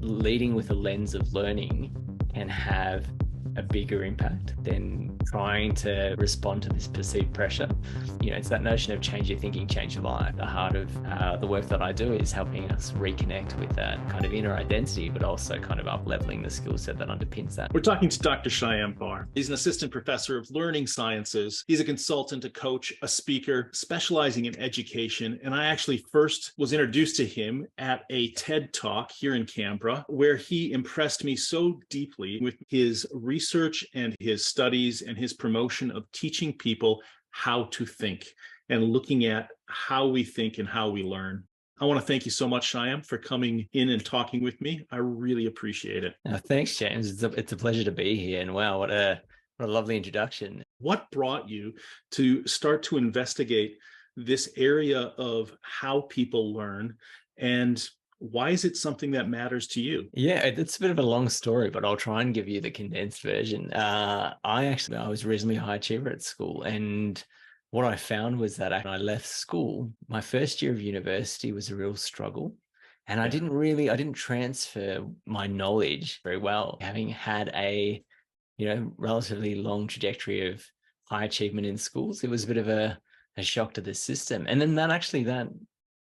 leading with a lens of learning can have a bigger impact than trying to respond to this perceived pressure. It's that notion of change your thinking, change your life. The heart of the work that I do is helping us reconnect with that kind of inner identity, but also kind of up-leveling the skill set that underpins that. We're talking to Dr. Shyam Barr. He's an assistant professor of learning sciences. He's a consultant, a coach, a speaker, specializing in education. And I actually first was introduced to him at a TED Talk here in Canberra, where he impressed me so deeply with his research and his studies and his promotion of teaching people how to think and looking at how we think and how we learn. I want to thank you so much, Shyam, for coming in and talking with me. I really appreciate it. Thanks, James. It's a pleasure to be here. And wow, what a lovely introduction. What brought you to start to investigate this area of how people learn, and why is it something that matters to you? Yeah, it's a bit of a long story, but I'll try and give you the condensed version. I was reasonably high achiever at school, and what I found was that when I left school, my first year of university was a real struggle. And I didn't transfer my knowledge very well, having had a, relatively long trajectory of high achievement in schools. It was a bit of a shock to the system. And then that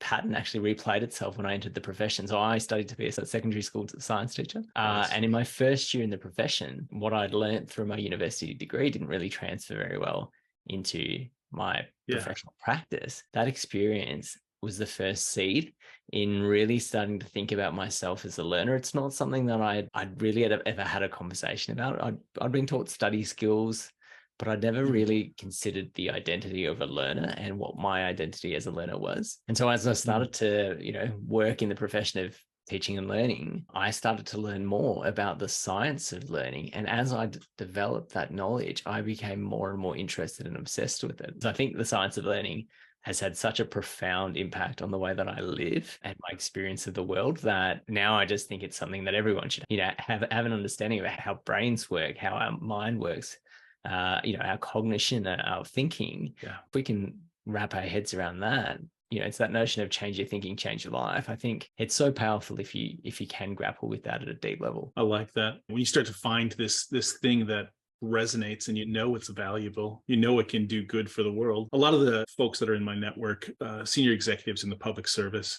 pattern actually replayed itself when I entered the profession. So I studied to be a secondary school science teacher. Nice. And in my first year in the profession, what I'd learned through my university degree didn't really transfer very well into my professional practice. That experience was the first seed in really starting to think about myself as a learner. It's not something that I'd really ever had a conversation about. I'd been taught study skills, but I'd never really considered the identity of a learner and what my identity as a learner was. And so as I started to, work in the profession of teaching and learning, I started to learn more about the science of learning. And as I developed that knowledge, I became more and more interested and obsessed with it. So I think the science of learning has had such a profound impact on the way that I live and my experience of the world that now I just think it's something that everyone should, have an understanding of how brains work, how our mind works, our cognition, our thinking. Yeah. If we can wrap our heads around that, it's that notion of change your thinking, change your life. I think it's so powerful if you can grapple with that at a deep level. I like that. When you start to find this thing that resonates and it's valuable, it can do good for the world. A lot of the folks that are in my network, senior executives in the public service,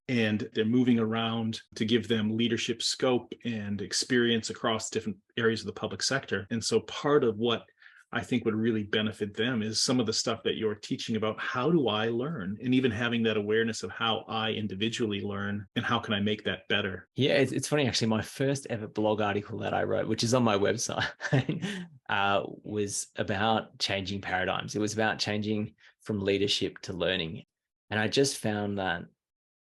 and they're moving around to give them leadership scope and experience across different areas of the public sector. And so part of what I think would really benefit them is some of the stuff that you're teaching about. How do I learn? And even having that awareness of how I individually learn and how can I make that better? Yeah, it's funny, actually. My first ever blog article that I wrote, which is on my website, was about changing paradigms. It was about changing from leadership to learning. And I just found that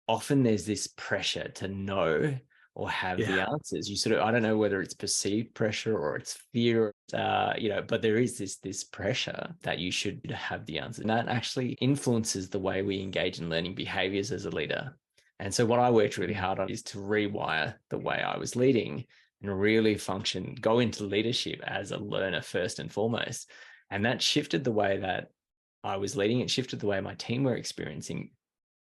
often there's this pressure to know or have the answers. I don't know whether it's perceived pressure or it's fear, but there is this pressure that you should have the answer. And that actually influences the way we engage in learning behaviors as a leader. And so what I worked really hard on is to rewire the way I was leading and really go into leadership as a learner first and foremost. And that shifted the way that I was leading. It shifted the way my team were experiencing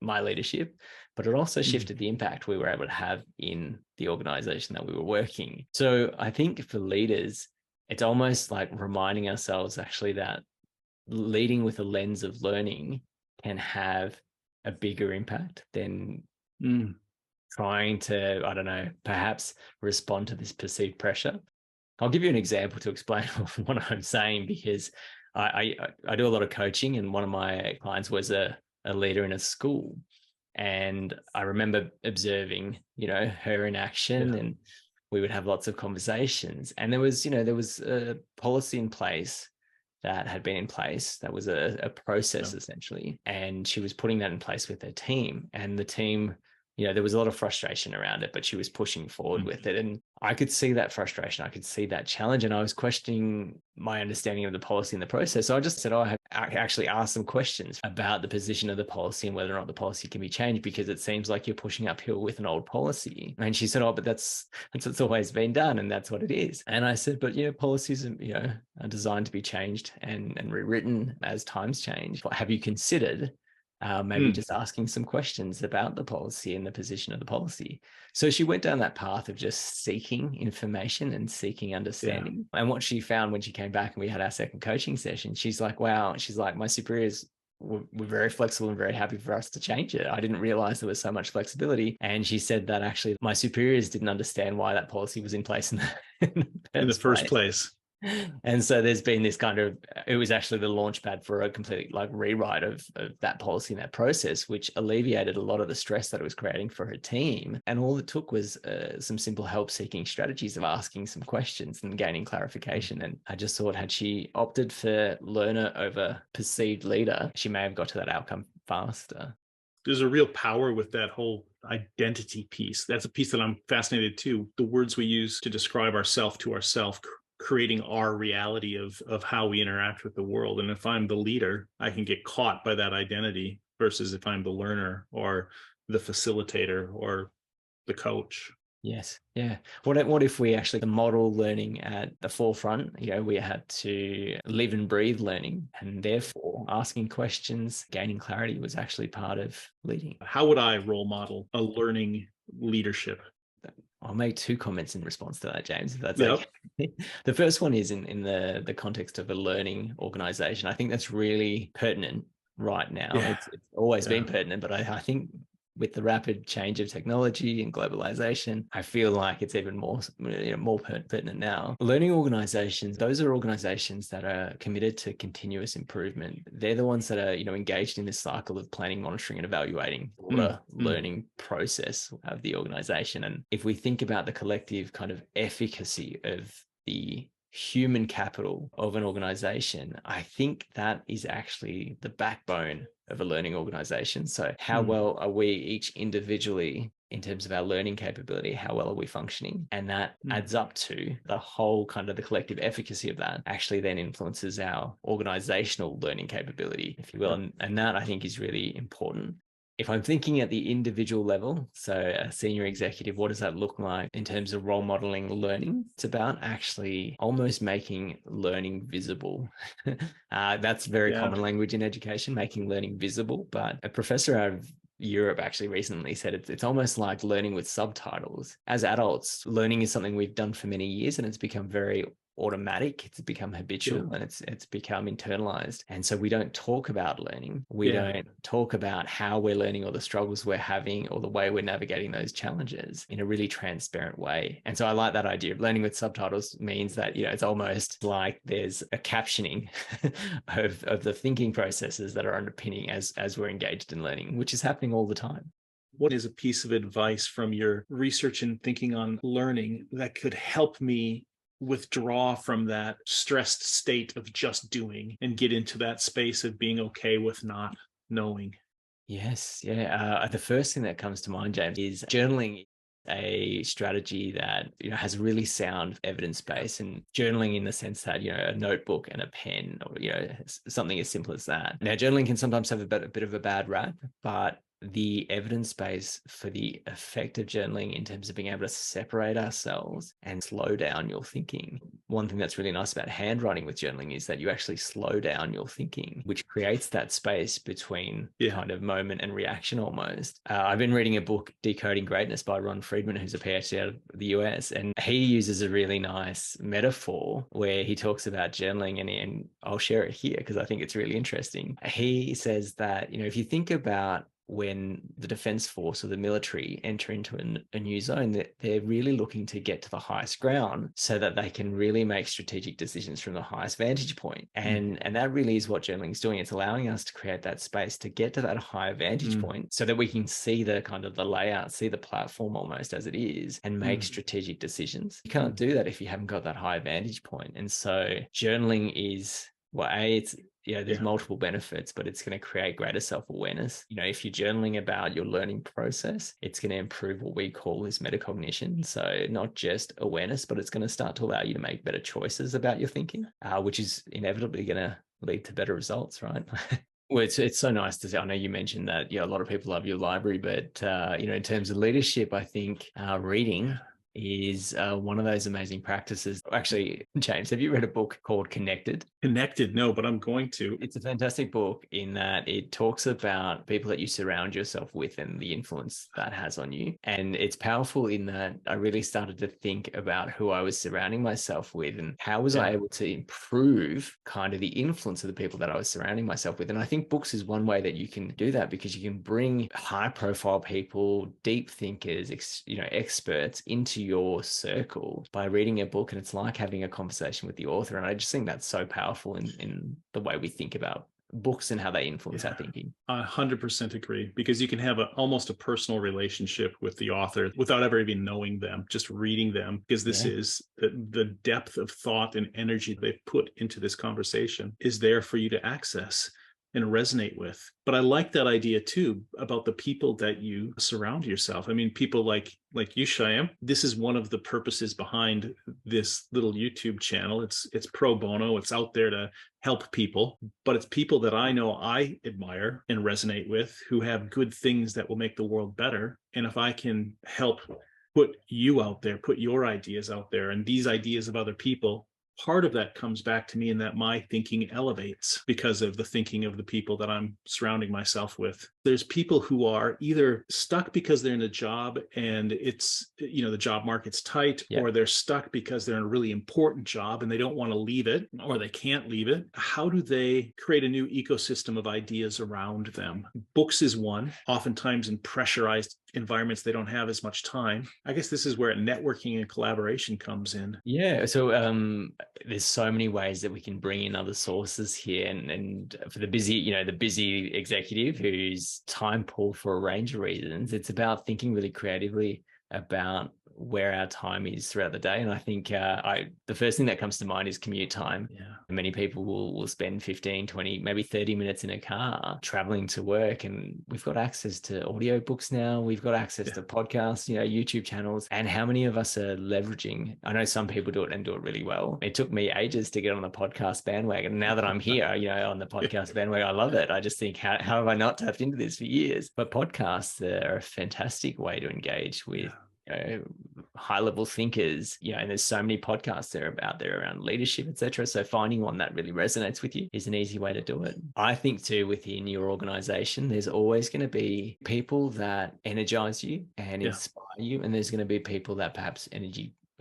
my leadership, but it also shifted the impact we were able to have in the organization that we were working. So I think for leaders, it's almost like reminding ourselves actually that leading with a lens of learning can have a bigger impact than trying to, perhaps respond to this perceived pressure. I'll give you an example to explain what I'm saying, because I do a lot of coaching, and one of my clients was a leader in a school. And I remember observing, her in action, and we would have lots of conversations. And there was a policy in place that had been in place. That was a process essentially. And she was putting that in place with her team, and the team, there was a lot of frustration around it, but she was pushing forward with it. And I could see that frustration. I could see that challenge. And I was questioning my understanding of the policy and the process. So I just said, I actually asked some questions about the position of the policy and whether or not the policy can be changed, because it seems like you're pushing uphill with an old policy. And she said, but that's what's always been done, and that's what it is. And I said, but policies, are designed to be changed and rewritten as times change. But have you considered maybe just asking some questions about the policy and the position of the policy. So she went down that path of just seeking information and seeking understanding. And what she found when she came back and we had our second coaching session, she's like, wow, she's like, my superiors were very flexible and very happy for us to change it. I didn't realize there was so much flexibility. And she said that actually my superiors didn't understand why that policy was in place in the first place. And so there's been this kind of, it was actually the launch pad for a complete like rewrite of that policy and that process, which alleviated a lot of the stress that it was creating for her team. And all it took was some simple help seeking strategies of asking some questions and gaining clarification. And I just thought, had she opted for learner over perceived leader, she may have got to that outcome faster. There's a real power with that whole identity piece. That's a piece that I'm fascinated too. The words we use to describe ourself to ourself, creating our reality of how we interact with the world. And if I'm the leader, I can get caught by that identity versus if I'm the learner or the facilitator or the coach. Yes. Yeah. What if we actually model learning at the forefront? We had to live and breathe learning, and therefore asking questions, gaining clarity was actually part of leading. How would I role model a learning leadership? I'll make two comments in response to that, James, if that's okay. The first one is in the context of a learning organization. I think that's really pertinent right now. It's always been pertinent, but I think with the rapid change of technology and globalization, I feel like it's even more pertinent now. Learning organizations, those are organizations that are committed to continuous improvement. They're the ones that are, engaged in this cycle of planning, monitoring, and evaluating the learning process of the organization. And if we think about the collective kind of efficacy of the human capital of an organization, I think that is actually the backbone of a learning organization. So how well are we each individually in terms of our learning capability? How well are we functioning? And that adds up to the whole kind of the collective efficacy of that actually then influences our organizational learning capability, if you will. And that I think is really important. If I'm thinking at the individual level, so a senior executive, what does that look like in terms of role modeling learning? It's about actually almost making learning visible. That's very common language in education, making learning visible. But a professor out of Europe actually recently said it's almost like learning with subtitles. As adults, learning is something we've done for many years, and it's become very automatic. It's become habitual and it's become internalized. And so we don't talk about learning. We don't talk about how we're learning or the struggles we're having or the way we're navigating those challenges in a really transparent way. And so I like that idea of learning with subtitles. Means that, it's almost like there's a captioning of the thinking processes that are underpinning as we're engaged in learning, which is happening all the time. What is a piece of advice from your research and thinking on learning that could help me withdraw from that stressed state of just doing and get into that space of being okay with not knowing? Yes. Yeah. The first thing that comes to mind, James, is journaling. A strategy that has really sound evidence base, and journaling in the sense that a notebook and a pen, or something as simple as that. Now, journaling can sometimes have a bit of a bad rap, but the evidence base for the effect of journaling in terms of being able to separate ourselves and slow down your thinking. One thing that's really nice about handwriting with journaling is that you actually slow down your thinking, which creates that space between kind of moment and reaction almost. I've been reading a book, Decoding Greatness, by Ron Friedman, who's a PhD out of the US, and he uses a really nice metaphor where he talks about journaling, and I'll share it here because I think it's really interesting. He says that, if you think about when the defense force or the military enter into a new zone, that they're really looking to get to the highest ground so that they can really make strategic decisions from the highest vantage point. And that really is what journaling is doing. It's allowing us to create that space to get to that higher vantage point so that we can see the kind of the layout, see the platform almost as it is, and make strategic decisions. You can't do that if you haven't got that higher vantage point. And so journaling is, there's multiple benefits, but it's going to create greater self-awareness. If you're journaling about your learning process, it's going to improve what we call this metacognition. So not just awareness, but it's going to start to allow you to make better choices about your thinking, which is inevitably going to lead to better results, right? Well, it's so nice to see. I know you mentioned that, a lot of people love your library, but, in terms of leadership, I think reading is one of those amazing practices. Actually, James, have you read a book called Connected? Connected, no, but I'm going to. It's a fantastic book in that it talks about people that you surround yourself with and the influence that has on you. And it's powerful in that I really started to think about who I was surrounding myself with and how was I able to improve kind of the influence of the people that I was surrounding myself with. And I think books is one way that you can do that, because you can bring high profile people, deep thinkers, experts into your circle by reading a book. And it's like having a conversation with the author. And I just think that's so powerful in the way we think about books and how they influence our thinking. 100% agree, because you can have almost a personal relationship with the author without ever even knowing them, just reading them, because this is the depth of thought and energy they've put into this conversation is there for you to access and resonate with. But I like that idea too about the people that you surround yourself. I mean, people like you, Shyam. This is one of the purposes behind this little YouTube channel. It's pro bono. It's out there to help people, but it's people that I know I admire and resonate with, who have good things that will make the world better. And if I can help put you out there, put your ideas out there, and these ideas of other people, part of that comes back to me in that my thinking elevates because of the thinking of the people that I'm surrounding myself with. There's people who are either stuck because they're in a job and it's, the job market's tight, or they're stuck because they're in a really important job and they don't want to leave it, or they can't leave it. How do they create a new ecosystem of ideas around them? Books is one. Oftentimes in pressurized environments, they don't have as much time. I guess this is where networking and collaboration comes in. Yeah. So there's so many ways that we can bring in other sources here. And for the busy executive who's time poor for a range of reasons, it's about thinking really creatively about where our time is throughout the day. And I think the first thing that comes to mind is commute time. Many people will spend 15, 20, maybe 30 minutes in a car traveling to work. And we've got access to audiobooks now. We've got access to podcasts, YouTube channels. And how many of us are leveraging? I know some people do it and do it really well. It took me ages to get on the podcast bandwagon. Now that I'm here, on the podcast bandwagon, I love it. I just think, how have I not tapped into this for years? But podcasts are a fantastic way to engage with high level thinkers, and there's so many podcasts that are out there around leadership, etc. So finding one that really resonates with you is an easy way to do it. I think too, within your organization, there's always going to be people that energize you and inspire you, and there's going to be people that perhaps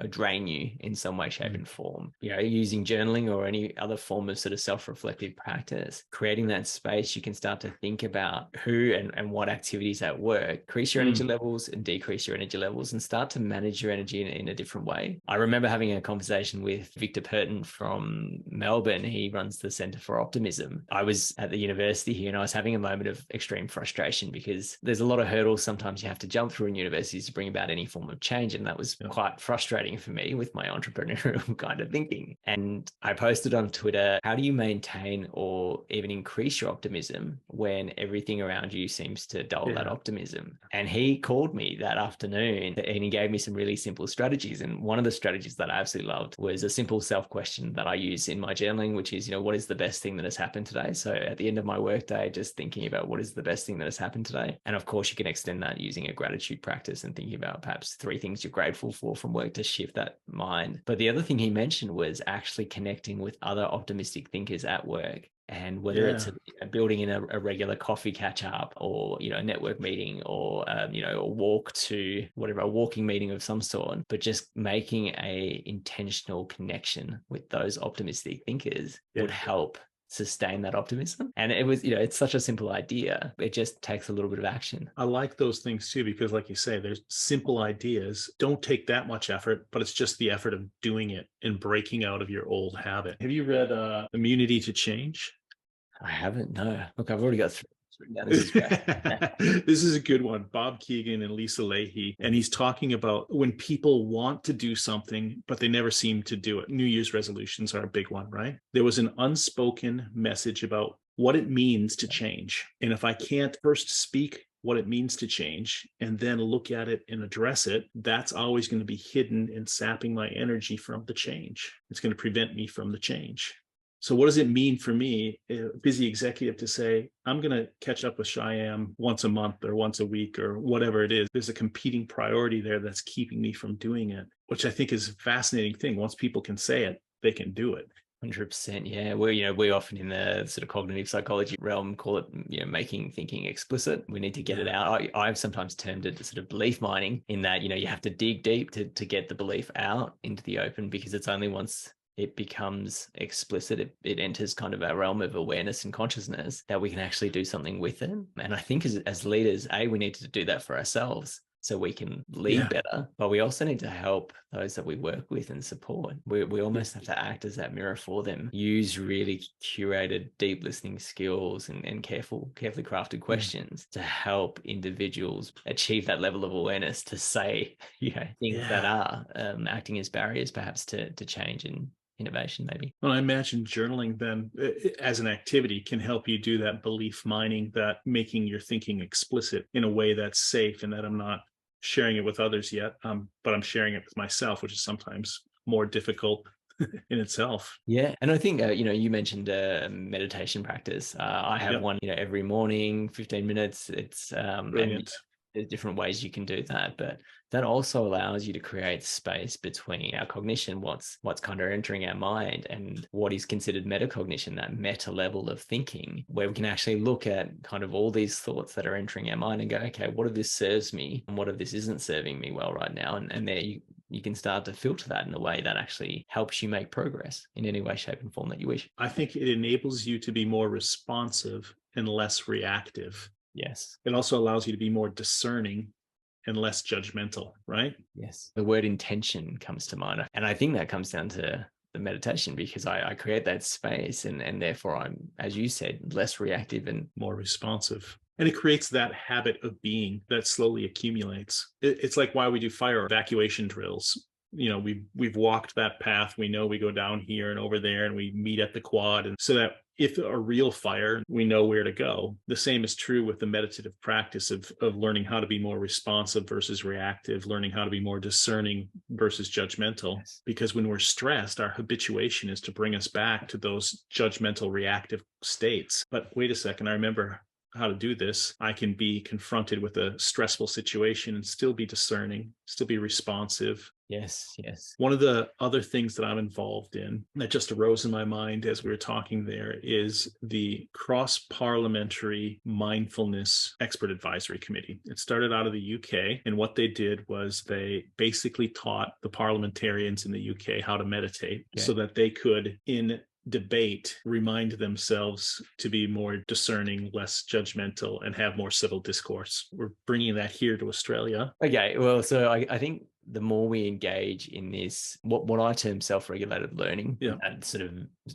drain you in some way, shape, and form. Using journaling or any other form of sort of self-reflective practice, creating that space, you can start to think about who and what activities at work increase your energy levels and decrease your energy levels, and start to manage your energy in a different way. I remember having a conversation with Victor Purton from Melbourne. He runs the Centre for Optimism. I was at the university here and I was having a moment of extreme frustration because there's a lot of hurdles sometimes you have to jump through in universities to bring about any form of change. And that was quite frustrating for me with my entrepreneurial kind of thinking. And I posted on Twitter, how do you maintain or even increase your optimism when everything around you seems to dull that optimism? And he called me that afternoon and he gave me some really simple strategies. And one of the strategies that I absolutely loved was a simple self-question that I use in my journaling, which is, what is the best thing that has happened today? So at the end of my workday, just thinking about what is the best thing that has happened today. And of course, you can extend that using a gratitude practice and thinking about perhaps 3 things you're grateful for from work to shift that mind. But the other thing he mentioned was actually connecting with other optimistic thinkers at work. And whether it's building in a regular coffee catch up, or a network meeting, or a walk to whatever, a walking meeting of some sort, but just making a intentional connection with those optimistic thinkers would help sustain that optimism. And it was, it's such a simple idea. It just takes a little bit of action. I like those things too, because like you say, there's simple ideas, don't take that much effort, but it's just the effort of doing it and breaking out of your old habit. Have you read Immunity to Change? I haven't, no. Look, I've already got 3 written down. This is great. This is a good one. Bob Keegan and Lisa Leahy. And he's talking about when people want to do something, but they never seem to do it. New Year's resolutions are a big one, right? There was an unspoken message about what it means to change. And if I can't first speak what it means to change and then look at it and address it, that's always going to be hidden and sapping my energy from the change. It's going to prevent me from the change. So what does it mean for me, a busy executive, to say, I'm going to catch up with Shyam once a month or once a week or whatever it is? There's a competing priority there that's keeping me from doing it, which I think is a fascinating thing. Once people can say it, they can do it. 100%. Yeah. We often in the sort of cognitive psychology realm call it, making thinking explicit. We need to get it out. I've sometimes termed it sort of belief mining, in that, you have to dig deep to get the belief out into the open, because it's only once it becomes explicit, it enters kind of our realm of awareness and consciousness, that we can actually do something with it. And I think as leaders, we need to do that for ourselves, so we can lead better, but we also need to help those that we work with and support. We almost have to act as that mirror for them, use really curated, deep listening skills and carefully crafted questions to help individuals achieve that level of awareness, to say, things that are acting as barriers perhaps to change and innovation, maybe. Well, I imagine journaling then as an activity can help you do that belief mining, that making your thinking explicit in a way that's safe, and that I'm not sharing it with others yet, but I'm sharing it with myself, which is sometimes more difficult in itself. Yeah. And I think, you mentioned meditation practice. I have one, every morning, 15 minutes. It's Brilliant. there's different ways you can do that, but that also allows you to create space between our cognition, what's kind of entering our mind, and what is considered metacognition, that meta level of thinking, where we can actually look at kind of all these thoughts that are entering our mind and go, okay, what of this serves me and what of this isn't serving me well right now? And there you can start to filter that in a way that actually helps you make progress in any way, shape, and form that you wish. I think it enables you to be more responsive and less reactive. Yes. It also allows you to be more discerning and less judgmental, right? Yes. The word intention comes to mind. And I think that comes down to the meditation, because I create that space, and therefore I'm, as you said, less reactive and more responsive. And it creates that habit of being that slowly accumulates. It's like why we do fire evacuation drills. We've walked that path. We know we go down here and over there, and we meet at the quad. And so that if a real fire, we know where to go. The same is true with the meditative practice of learning how to be more responsive versus reactive, learning how to be more discerning versus judgmental. Yes. Because when we're stressed, our habituation is to bring us back to those judgmental, reactive states. But wait a second, I remember how to do this. I can be confronted with a stressful situation and still be discerning, still be responsive. Yes. One of the other things that I'm involved in that just arose in my mind as we were talking there is the Cross-Parliamentary Mindfulness Expert Advisory Committee. It started out of the UK, and what they did was they basically taught the parliamentarians in the UK how to meditate so that they could, in debate, remind themselves to be more discerning, less judgmental, and have more civil discourse. We're bringing that here to Australia. Okay, well, so I think the more we engage in this, what I term self-regulated learning, that sort of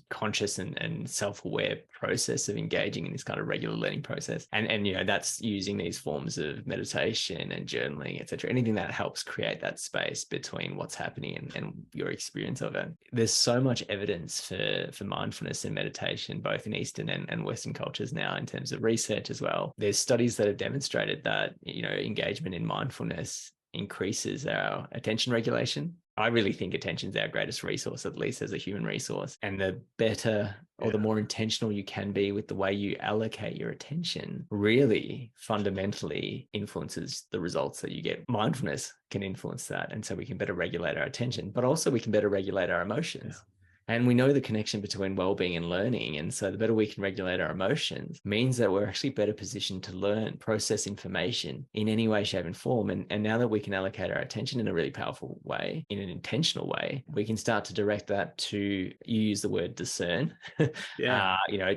conscious and self-aware process of engaging in this kind of regular learning process, and that's using these forms of meditation and journaling, etc., anything that helps create that space between what's happening and your experience of it. There's so much evidence for mindfulness and meditation, both in Eastern and Western cultures now, in terms of research as well. There's studies that have demonstrated that engagement in mindfulness increases our attention regulation. I really think attention is our greatest resource, at least as a human resource. And the better or the more intentional you can be with the way you allocate your attention really fundamentally influences the results that you get. Mindfulness can influence that. And so we can better regulate our attention, but also we can better regulate our emotions. And we know the connection between well-being and learning. And so the better we can regulate our emotions means that we're actually better positioned to learn, process information in any way, shape, and form. And now that we can allocate our attention in a really powerful way, in an intentional way, we can start to direct that to, you use the word discern,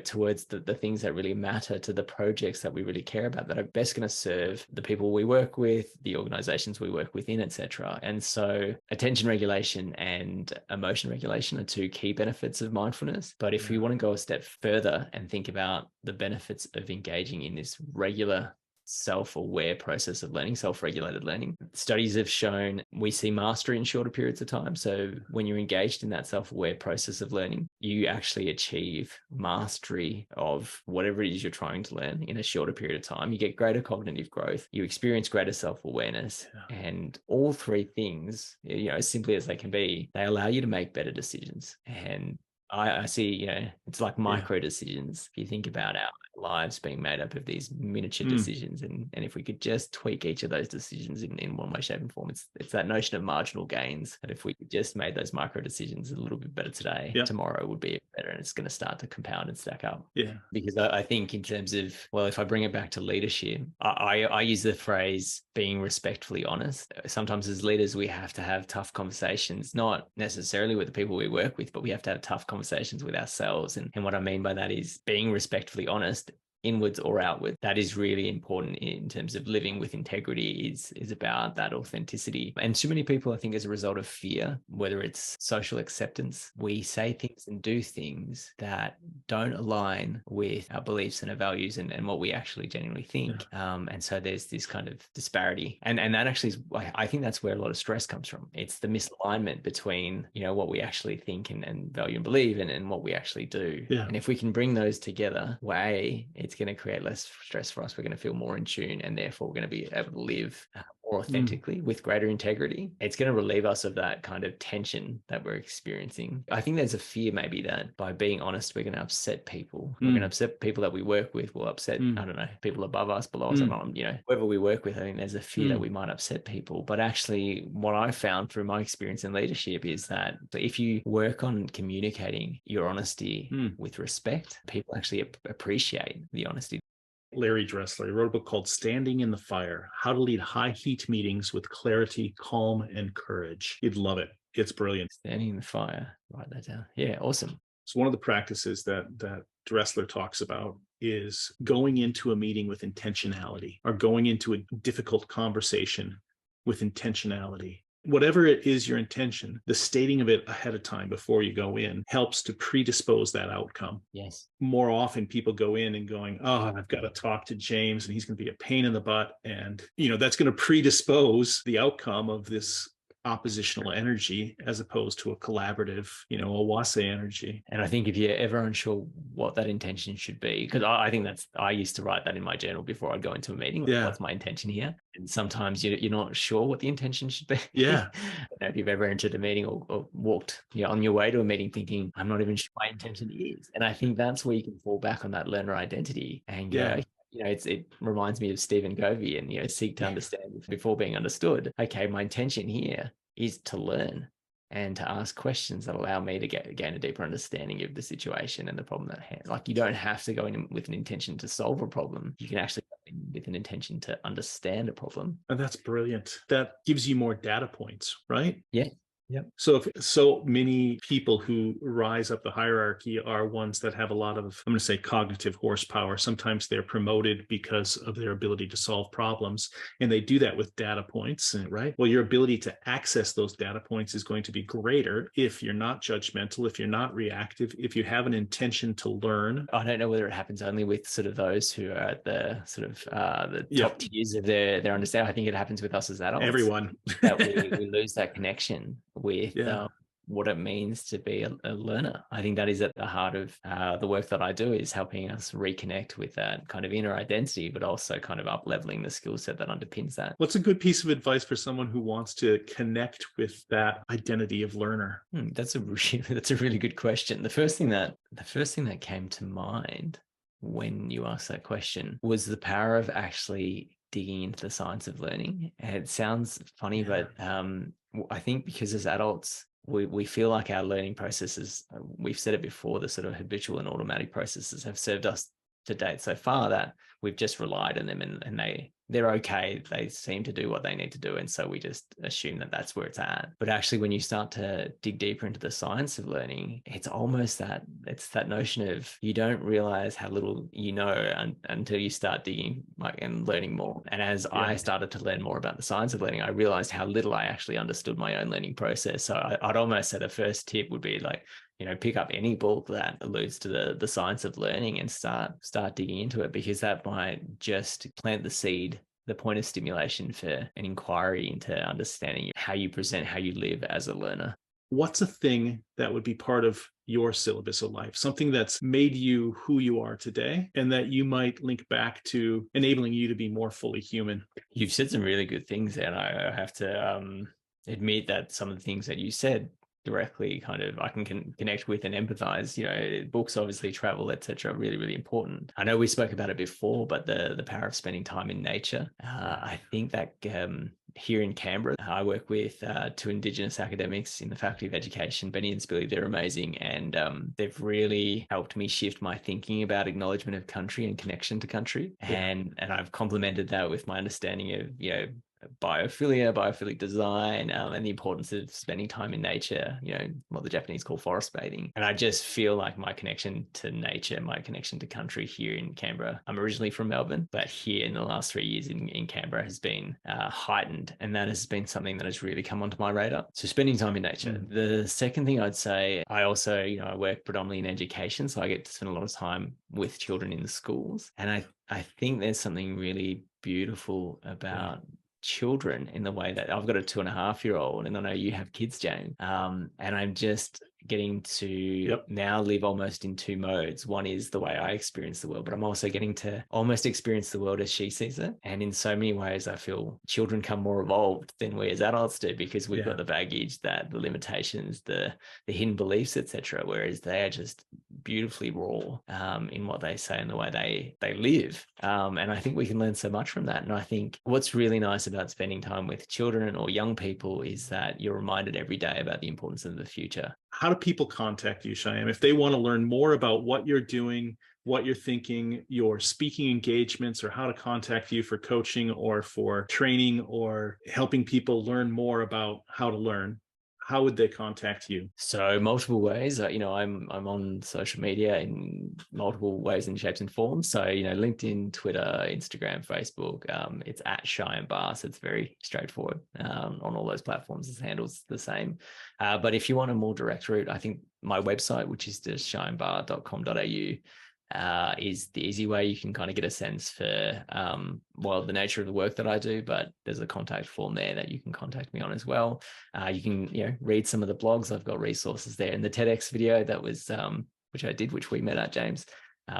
towards the things that really matter, to the projects that we really care about, that are best going to serve the people we work with, the organizations we work within, etc. And so attention regulation and emotion regulation are two key benefits of mindfulness. But if we want to go a step further and think about the benefits of engaging in this regular self-aware process of learning, self-regulated learning, studies have shown we see mastery in shorter periods of time. So when you're engaged in that self-aware process of learning, you actually achieve mastery of whatever it is you're trying to learn in a shorter period of time. You get greater cognitive growth, you experience greater self-awareness, and all three things, as simply as they can be, they allow you to make better decisions. And I see, it's like Yeah. micro decisions. If you think about our lives being made up of these miniature Mm, decisions, and if we could just tweak each of those decisions in one way, shape, and form, it's that notion of marginal gains. That if we just made those micro decisions a little bit better today, yeah. tomorrow would be better, and it's going to start to compound and stack up. Yeah. Because I think in terms of, well, if I bring it back to leadership, I use the phrase being respectfully honest. Sometimes as leaders, we have to have tough conversations, not necessarily with the people we work with, but we have to have tough conversations with ourselves. And what I mean by that is being respectfully honest, inwards or outward. That is really important in terms of living with integrity, is about that authenticity. And too many people, I think, as a result of fear, whether it's social acceptance, we say things and do things that don't align with our beliefs and our values and what we actually genuinely think. And so there's this kind of disparity. And that actually is, I think that's where a lot of stress comes from. It's the misalignment between, what we actually think and value and believe and what we actually do. Yeah. And if we can bring those together, it's going to create less stress for us. We're going to feel more in tune, and therefore we're going to be able to live more authentically with greater integrity. It's going to relieve us of that kind of tension that we're experiencing. I think there's a fear maybe that by being honest, we're going to upset people. We're going to upset people that we work with. We'll upset, I don't know, people above us, below us, whoever we work with. I think there's a fear that we might upset people. But actually, what I found through my experience in leadership is that if you work on communicating your honesty with respect, people actually appreciate the honesty. Larry Dressler, he wrote a book called Standing in the Fire, How to Lead High Heat Meetings with Clarity, Calm, and Courage. You'd love it. It's brilliant. Standing in the fire. Write that down. Yeah, awesome. So one of the practices that Dressler talks about is going into a meeting with intentionality, or going into a difficult conversation with intentionality. Whatever it is your intention, the stating of it ahead of time before you go in helps to predispose that outcome. Yes. More often people go in and going, oh, I've got to talk to James and he's going to be a pain in the butt. And, that's going to predispose the outcome of this oppositional energy as opposed to a collaborative, a wase energy. And I think if you're ever unsure what that intention should be, because I think I used to write that in my journal before I'd go into a meeting. Yeah. What's my intention here? And sometimes you're not sure what the intention should be. Yeah. If you've ever entered a meeting or walked on your way to a meeting thinking, I'm not even sure what my intention is. And I think that's where you can fall back on that learner identity and go, it reminds me of Stephen Covey and, seek to understand before being understood. Okay, my intention here is to learn and to ask questions that allow me to gain a deeper understanding of the situation and the problem at hand. Like, you don't have to go in with an intention to solve a problem. You can actually go in with an intention to understand a problem. And that's brilliant. That gives you more data points, right? Yeah. Yep. So if so many people who rise up the hierarchy are ones that have a lot of, I'm going to say, cognitive horsepower. Sometimes they're promoted because of their ability to solve problems, and they do that with data points, right? Well, your ability to access those data points is going to be greater if you're not judgmental, if you're not reactive, if you have an intention to learn. I don't know whether it happens only with sort of those who are at the sort of the top tiers of their understanding. I think it happens with us as adults. Everyone. That we lose that connection with what it means to be a learner. I think that is at the heart of the work that I do, is helping us reconnect with that kind of inner identity, but also kind of up-leveling the skill set that underpins that. What's a good piece of advice for someone who wants to connect with that identity of learner? That's a really good question. The first thing that came to mind when you asked that question was the power of actually digging into the science of learning. And it sounds funny, but I think because as adults, we feel like our learning processes, we've said it before, the sort of habitual and automatic processes have served us to date so far that we've just relied on them, and they're okay. They seem to do what they need to do. And so we just assume that that's where it's at. But actually, when you start to dig deeper into the science of learning, it's almost it's that notion of you don't realize how little you know until you start digging and learning more. And as I started to learn more about the science of learning, I realized how little I actually understood my own learning process. So I'd almost say the first tip would be pick up any book that alludes to the science of learning and start digging into it, because that might just plant the seed, the point of stimulation for an inquiry into understanding how you present, how you live as a learner. What's a thing that would be part of your syllabus of life, something that's made you who you are today and that you might link back to enabling you to be more fully human? You've said some really good things there, and I have to admit that some of the things that you said directly kind of I can connect with and empathize. Books, obviously, travel, etc., are really, really important. I know we spoke about it before, but the power of spending time in nature. I think that here in Canberra, I work with two Indigenous academics in the Faculty of Education, Benny and Spilly. They're amazing, and they've really helped me shift my thinking about acknowledgement of country and connection to country. And I've complemented that with my understanding of biophilic design, and the importance of spending time in nature, what the Japanese call forest bathing. And I just feel like my connection to nature, my connection to country here in Canberra, I'm originally from Melbourne, but here in the last 3 years in Canberra has been heightened. And that has been something that has really come onto my radar. So spending time in nature. The second thing I'd say, I also, I work predominantly in education, so I get to spend a lot of time with children in the schools. And I think there's something really beautiful about children in the way that I've got a 2.5-year-old, and I know you have kids, James. And I'm just getting to now live almost in two modes. One is the way I experience the world, but I'm also getting to almost experience the world as she sees it. And in so many ways, I feel children come more evolved than we as adults do, because we've got the baggage, that the limitations, the hidden beliefs, etc. Whereas they are just beautifully raw in what they say and the way they live. And I think we can learn so much from that. And I think what's really nice about spending time with children or young people is that you're reminded every day about the importance of the future. How do people contact you, Shyam, if they want to learn more about what you're doing, what you're thinking, your speaking engagements, or how to contact you for coaching or for training or helping people learn more about how to learn? How would they contact you? So multiple ways. I'm on social media in multiple ways and shapes and forms. So LinkedIn, Twitter, Instagram, Facebook. It's at Shyam Barr. So it's very straightforward on all those platforms. The handle's the same. But if you want a more direct route, I think my website, which is just shyambarr.com.au, is the easy way. You can kind of get a sense for the nature of the work that I do, but there's a contact form there that you can contact me on as well. You can read some of the blogs. I've got resources there, and the TEDx video that was which we met at, James,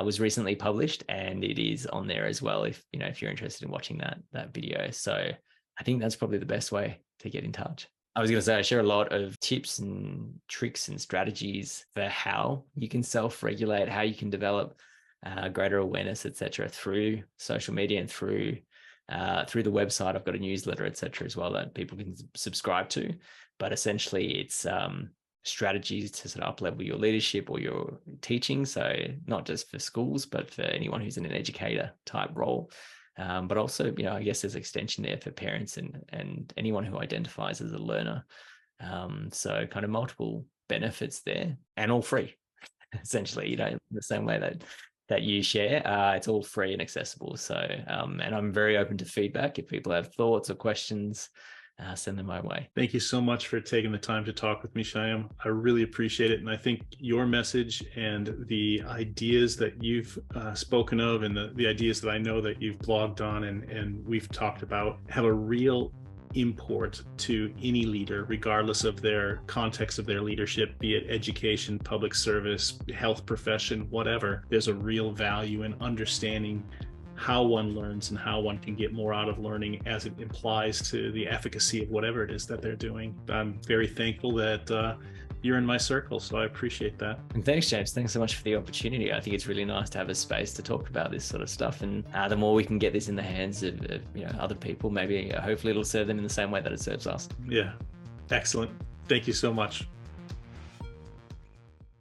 was recently published, and it is on there as well if you're interested in watching that video. So I think that's probably the best way to get in touch. I was going to say, I share a lot of tips and tricks and strategies for how you can self-regulate, how you can develop greater awareness, etc., through social media and through the website. I've got a newsletter, etc., as well, that people can subscribe to. But essentially, it's strategies to sort of up-level your leadership or your teaching. So not just for schools, but for anyone who's in an educator type role. But also, I guess there's extension there for parents and anyone who identifies as a learner. So kind of multiple benefits there, and all free, essentially, the same way that you share. It's all free and accessible. So, and I'm very open to feedback. If people have thoughts or questions, send them my way. Thank you so much for taking the time to talk with me, Shyam. I really appreciate it. And I think your message and the ideas that you've spoken of, and the ideas that I know that you've blogged on and we've talked about, have a real import to any leader, regardless of their context of their leadership, be it education, public service, health profession, whatever. There's a real value in understanding how one learns and how one can get more out of learning as it implies to the efficacy of whatever it is that they're doing. I'm very thankful that you're in my circle, so I appreciate that. And thanks, James. Thanks so much for the opportunity. I think it's really nice to have a space to talk about this sort of stuff, and the more we can get this in the hands of other people, maybe hopefully it'll serve them in the same way that it serves us. Yeah, excellent. Thank you so much.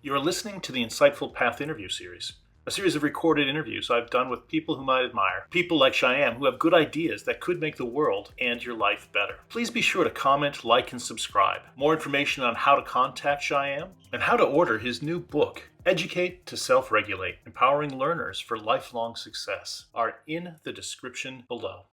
You're listening to the Insightful Path interview series, a series of recorded interviews I've done with people whom I admire, people like Shyam who have good ideas that could make the world and your life better. Please be sure to comment, like, and subscribe. More information on how to contact Shyam and how to order his new book, Educate to Self-Regulate, Empowering Learners for Lifelong Success, are in the description below.